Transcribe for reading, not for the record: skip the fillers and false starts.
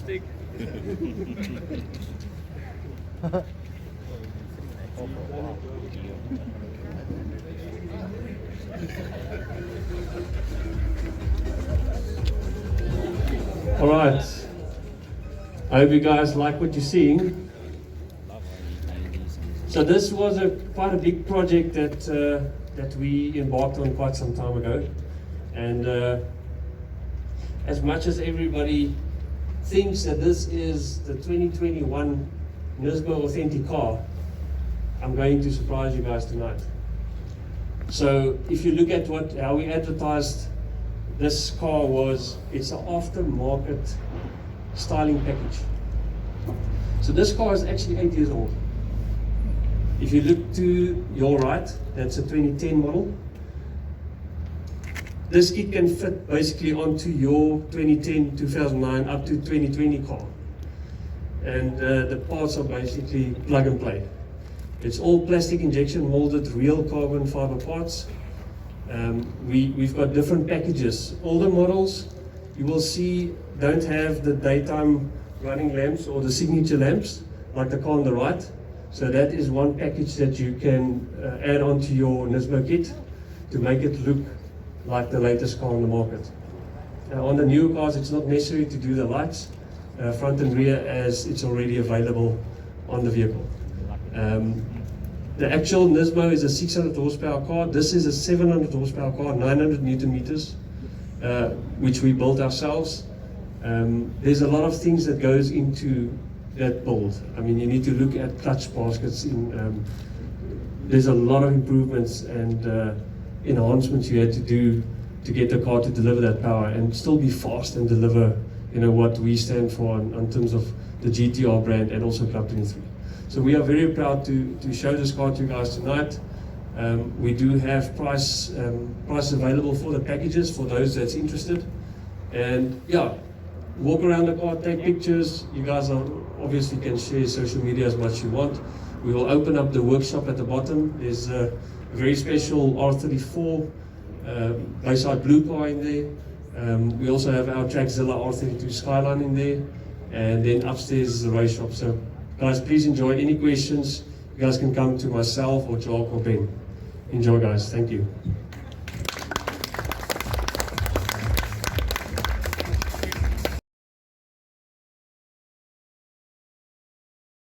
lipstick. All right. I hope you guys like what you're seeing. So this was quite a big project that we embarked on quite some time ago, and as much as everybody thinks that this is the 2021 Nismo authentic car, I'm going to surprise you guys tonight. So if you look at how we advertised this car, it's an aftermarket styling package. So this car is actually 8 years old. If you look to your right, that's a 2010 model. This kit can fit basically onto your 2010, 2009 up to 2020 car. And the parts are basically plug and play. It's all plastic injection molded real carbon fiber parts. We've got different packages. Older models, you will see, don't have the daytime running lamps or the signature lamps like the car on the right. So that is one package that you can add onto your Nismo kit to make it look like the latest car on the market. On the newer cars, it's not necessary to do the lights, front and rear, as it's already available on the vehicle. The actual Nismo is a 600 horsepower car. This is a 700 horsepower car, 900 Newton meters, which we built ourselves. There's a lot of things that goes into that build. I mean, you need to look at clutch baskets. There's a lot of improvements and enhancements you had to do to get the car to deliver that power and still be fast and deliver, what we stand for in terms of the GT-R brand and also Club 23. So we are very proud to show this car to you guys tonight. We do have price available for the packages for those that's interested. And yeah, walk around the car, take pictures. You guys obviously can share social media as much as you want. We will open up the workshop at the bottom. There's a very special R34 Bayside Blue car in there. We also have our Trackzilla R32 Skyline in there. And then upstairs is the race shop. So guys, please enjoy. Any questions, you guys can come to myself or Joel or Ben. Enjoy, guys. Thank you.